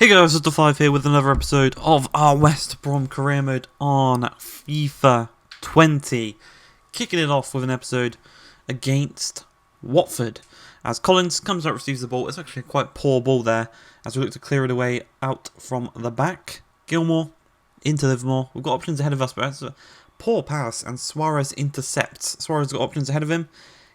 Hey guys, it's the 5 here with another episode of our West Brom career mode on FIFA 20. Kicking it off with an episode against Watford. As Collins comes out, receives the ball. It's actually a quite poor ball there as we look to clear it away out from the back. Gilmour into Livermore. We've got options ahead of us, but that's a poor pass and Suarez intercepts. Suarez got options ahead of him.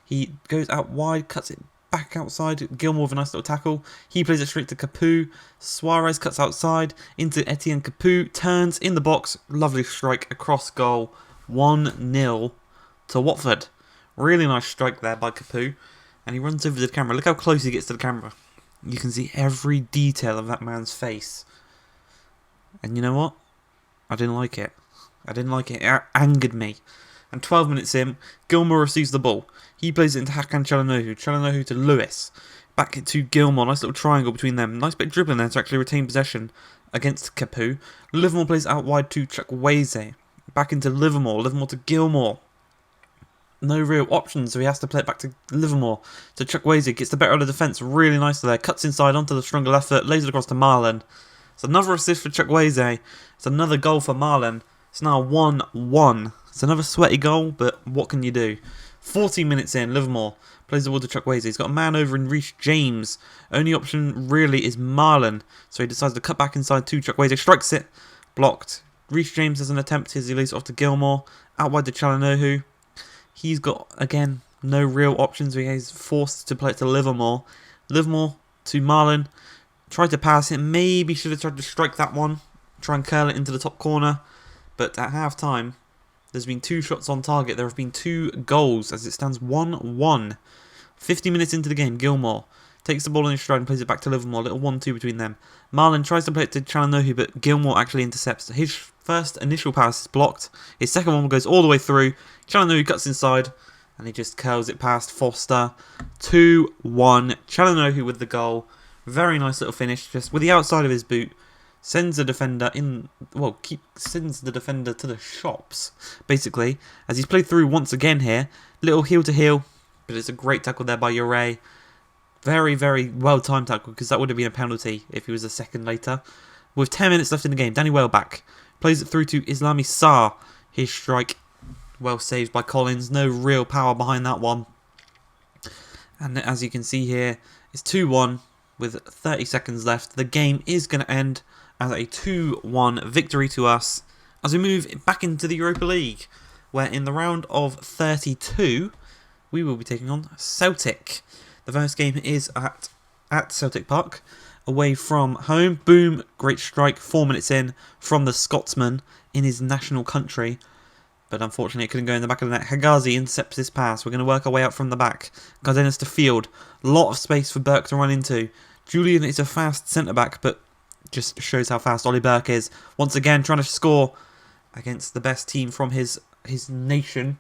He goes out wide, cuts it back outside. Gilmour with a nice little tackle. He plays it straight to Capoue. Suarez cuts outside into Etienne. Capoue turns in the box. Lovely strike across goal. 1-0 to Watford. Really nice strike there by Capoue. And he runs over to the camera. Look how close he gets to the camera. You can see every detail of that man's face. And you know what? I didn't like it. It angered me. And 12 minutes in, Gilmour receives the ball. He plays it into Hakan Çalhanoğlu. Çalhanoğlu to Lewis. Back to Gilmour. Nice little triangle between them. Nice bit of dribbling there to actually retain possession against Capoue. Livermore plays out wide to Chukwueze. Back into Livermore. Livermore to Gilmour. No real options, so he has to play it back to Livermore. To Chukwueze. Gets the better of the defence. Really nice there. Cuts inside onto the stronger left foot. Lays it across to Marlon. It's another assist for Chukwueze. It's another goal for Marlon. It's now 1-1. It's another sweaty goal, but what can you do? 14 minutes in, Livermore plays the ball to Chukwueze. He's got a man over in Reece James. Only option really is Marlon. So he decides to cut back inside to Chukwueze. Strikes it. Blocked. Reece James has an attempt as he lays it off to Gilmour. Out wide to Çalhanoğlu. He's got, again, no real options. He's forced to play it to Livermore. Livermore to Marlon. Tried to pass it. Maybe should have tried to strike that one. Try and curl it into the top corner. But at half time, there's been 2 shots on target. There have been 2 goals as it stands 1-1. 50 minutes into the game, Gilmour takes the ball in his stride and plays it back to Livermore. A little 1-2 between them. Marlon tries to play it to Çalhanoğlu, but Gilmour actually intercepts. His first initial pass is blocked. His second one goes all the way through. Çalhanoğlu cuts inside and he just curls it past Foster. 2-1. Çalhanoğlu with the goal. Very nice little finish, just with the outside of his boot. Sends the defender in, sends the defender to the shops, basically, as he's played through once again here. Little heel to heel, but it's a great tackle there by Ure. Very, very well-timed tackle, because that would have been a penalty if he was a second later. With 10 minutes left in the game, Danny Welbeck plays it through to Islami Sarr. His strike, well saved by Collins. No real power behind that one. And as you can see here, it's 2-1 with 30 seconds left. The game is going to end as a 2-1 victory to us as we move back into the Europa League, where in the round of 32 we will be taking on Celtic. The first game is at Celtic Park, away from home. Boom, great strike 4 minutes in from the Scotsman in his national country, but unfortunately it couldn't go in the back of the net. Hegazi intercepts this pass. We're going to work our way out from the back. Cardenas to field, lot of space for Burke to run into. Julian is a fast centre-back, but just shows how fast Ollie Burke is. Once again, trying to score against the best team from his nation.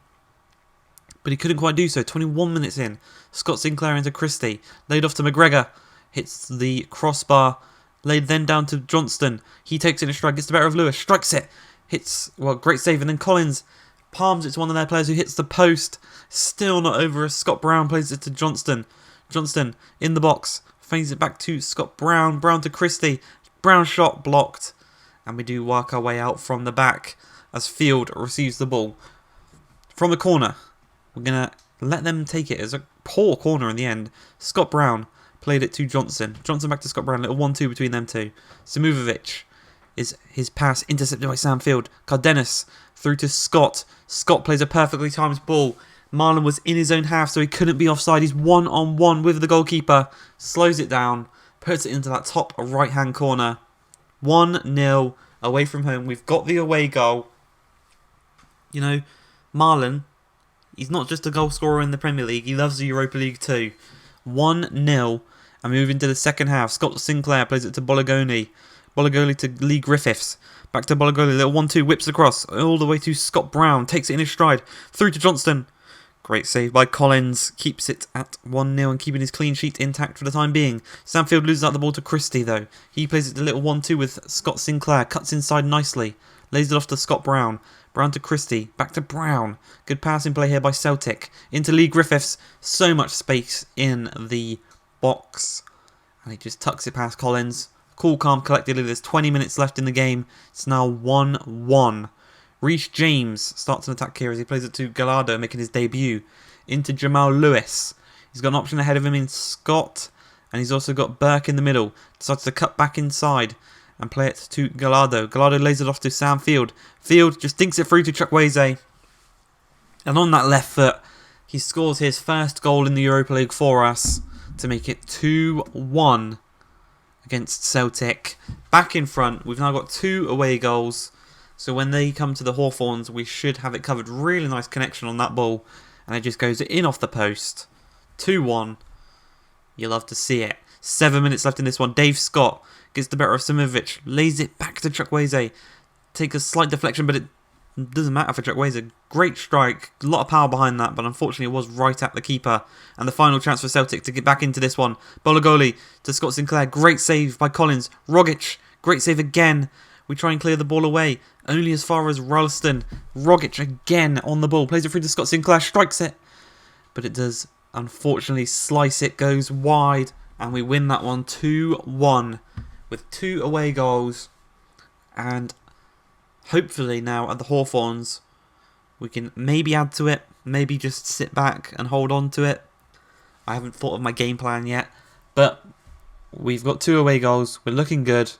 But he couldn't quite do so. 21 minutes in. Scott Sinclair into Christie. Laid off to McGregor. Hits the crossbar. Laid then down to Johnston. He takes it in a strike. Gets the better of Lewis. Strikes it. Hits, great save. And then Collins palms it to one of their players who hits the post. Still not over as Scott Brown plays it to Johnston. Johnston in the box. Feeds it back to Scott Brown. Brown to Christie. Brown shot blocked, and we do work our way out from the back as Field receives the ball from the corner. We're going to let them take it. It's a poor corner in the end. Scott Brown played it to Johnson. Johnson back to Scott Brown. Little 1-2 between them two. Samuvovic is his pass intercepted by Sam Field. Cardenas through to Scott. Scott plays a perfectly timed ball. Marlon was in his own half, so he couldn't be offside. He's one-on-one with the goalkeeper. Slows it down. Puts it into that top right-hand corner. 1-0 away from home. We've got the away goal. You know, Marlon, he's not just a goal scorer in the Premier League. He loves the Europa League too. 1-0 and move into the second half. Scott Sinclair plays it to Bologoli. Bologoli to Lee Griffiths. Back to Bologoli. Little 1-2. Whips across. All the way to Scott Brown. Takes it in his stride. Through to Johnston. Great save by Collins. Keeps it at 1-0 and keeping his clean sheet intact for the time being. Samfield loses out the ball to Christie though. He plays it to little 1-2 with Scott Sinclair. Cuts inside nicely. Lays it off to Scott Brown. Brown to Christie. Back to Brown. Good passing play here by Celtic. Into Lee Griffiths. So much space in the box. And he just tucks it past Collins. Cool, calm, collectedly. There's 20 minutes left in the game. It's now 1-1. Reece James starts an attack here as he plays it to Gallardo, making his debut. Into Jamal Lewis. He's got an option ahead of him in Scott. And he's also got Burke in the middle. Decides to cut back inside and play it to Gallardo. Gallardo lays it off to Sam Field. Field just dinks it through to Chukwueze. And on that left foot, he scores his first goal in the Europa League for us to make it 2-1 against Celtic. Back in front, we've now got 2 away goals. So when they come to the Hawthorns, we should have it covered. Really nice connection on that ball. And it just goes in off the post. 2-1. You love to see it. 7 minutes left in this one. Dave Scott gets the better of Simovic. Lays it back to Chukwueze. Takes a slight deflection, but it doesn't matter for Chukwueze. Great strike. A lot of power behind that, but unfortunately it was right at the keeper. And the final chance for Celtic to get back into this one. Bolagoli to Scott Sinclair. Great save by Collins. Rogic. Great save again. We try and clear the ball away. Only as far as Ralston. Rogic again on the ball. Plays it through to Scott Sinclair. Strikes it. But it does unfortunately slice it. Goes wide. And we win that one 2-1. With 2 away goals. And hopefully now at the Hawthorns, we can maybe add to it. Maybe just sit back and hold on to it. I haven't thought of my game plan yet. But we've got 2 away goals. We're looking good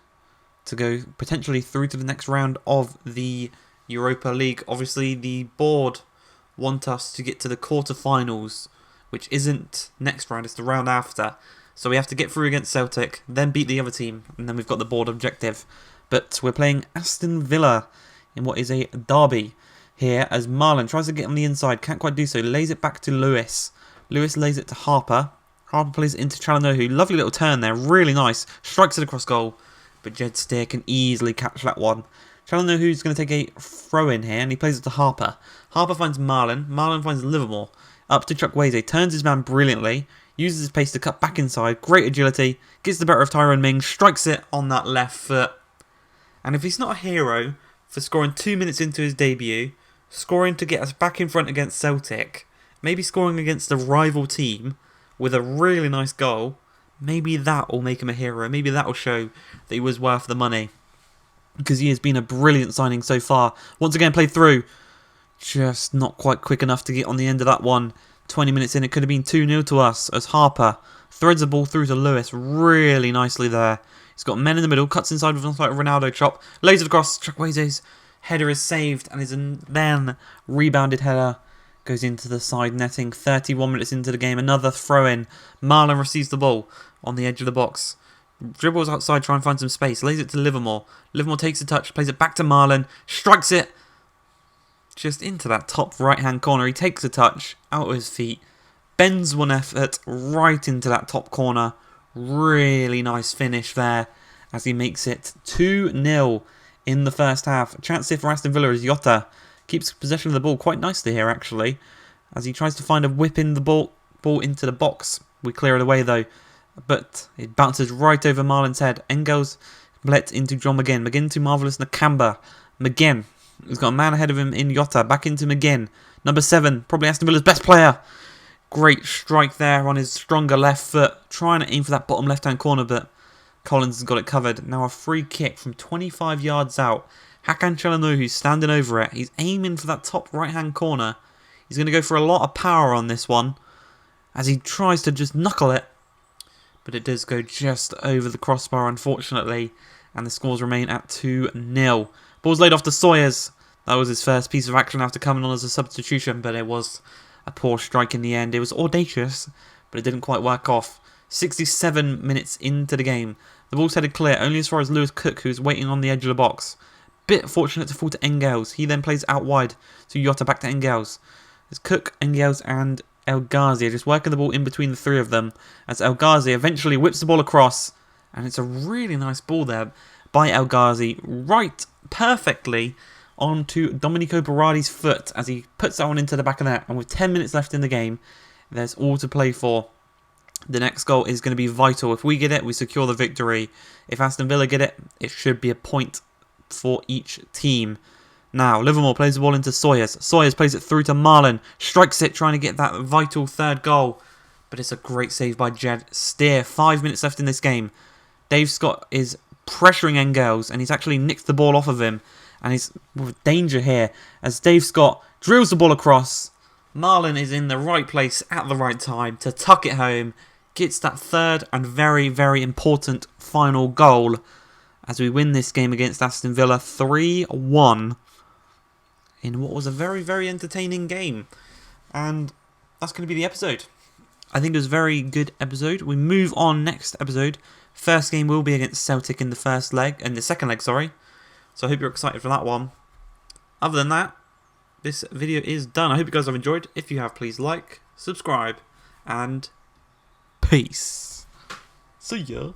to go potentially through to the next round of the Europa League. Obviously, the board want us to get to the quarterfinals, which isn't next round, it's the round after. So we have to get through against Celtic, then beat the other team, and then we've got the board objective. But we're playing Aston Villa in what is a derby here as Marlon tries to get on the inside, can't quite do so, lays it back to Lewis. Lewis lays it to Harper. Harper plays it into Chalanohu. Lovely little turn there, really nice. Strikes it across goal. But Jed Steer can easily catch that one. Chalanohu's going to take a throw in here and he plays it to Harper. Harper finds Marlon. Marlon finds Livermore. Up to Chukwueze. Turns his man brilliantly. Uses his pace to cut back inside. Great agility. Gets the better of Tyrone Mings. Strikes it on that left foot. And if he's not a hero for scoring 2 minutes into his debut, scoring to get us back in front against Celtic, maybe scoring against a rival team with a really nice goal, maybe that will make him a hero. Maybe that will show that he was worth the money. Because he has been a brilliant signing so far. Once again, played through. Just not quite quick enough to get on the end of that one. 20 minutes in, it could have been 2-0 to us as Harper threads the ball through to Lewis really nicely there. He's got men in the middle, cuts inside with a slight Ronaldo chop, lays it across. Chukwueze's header is saved and his then rebounded header goes into the side netting. 31 minutes into the game, another throw-in. Marlon receives the ball on the edge of the box. Dribbles outside, try and find some space. Lays it to Livermore. Livermore takes a touch, plays it back to Marlon. Strikes it just into that top right-hand corner. He takes a touch out of his feet. Bends one effort right into that top corner. Really nice finish there as he makes it 2-0 in the first half. A chance here for Aston Villa as Jota keeps possession of the ball quite nicely here actually, as he tries to find a whip in the ball into the box. We clear it away though, but it bounces right over Marlon's head. Engels let into John McGinn. McGinn to Marvellous Nakamba. McGinn has got a man ahead of him in Jota. Back into McGinn. Number 7, probably Aston Villa's best player. Great strike there on his stronger left foot. Trying to aim for that bottom left-hand corner, but Collins has got it covered. Now a free kick from 25 yards out. Hakan Çalhanoğlu's standing over it. He's aiming for that top right-hand corner. He's going to go for a lot of power on this one as he tries to just knuckle it. But it does go just over the crossbar, unfortunately. And the scores remain at 2-0. Ball's laid off to Sawyers. That was his first piece of action after coming on as a substitution, but it was a poor strike in the end. It was audacious, but it didn't quite work off. 67 minutes into the game. The ball's headed clear, only as far as Lewis Cook, who's waiting on the edge of the box. Bit fortunate to fall to Engels. He then plays out wide to Jota, back to Engels. There's Cook, Engels and El Ghazi are just working the ball in between the three of them, as El Ghazi eventually whips the ball across, and it's a really nice ball there by El Ghazi, right perfectly onto Domenico Berardi's foot as he puts that one into the back of that. And with 10 minutes left in the game, there's all to play for. The next goal is going to be vital. If we get it, we secure the victory. If Aston Villa get it, it should be a point for each team. Now, Livermore plays the ball into Sawyers. Sawyers plays it through to Marlon. Strikes it, trying to get that vital third goal. But it's a great save by Jed Steer. 5 minutes left in this game. Dave Scott is pressuring Engels, and he's actually nicked the ball off of him, and he's with danger here as Dave Scott drills the ball across. Marlon is in the right place at the right time to tuck it home, gets that third and very, very important final goal as we win this game against Aston Villa 3-1 in what was a very, very entertaining game. And that's going to be the episode. I think it was a very good episode. We move on next episode. First game will be against Celtic in the second leg, sorry. So I hope you're excited for that one. Other than that, this video is done. I hope you guys have enjoyed. If you have, please like, subscribe, and peace. See ya.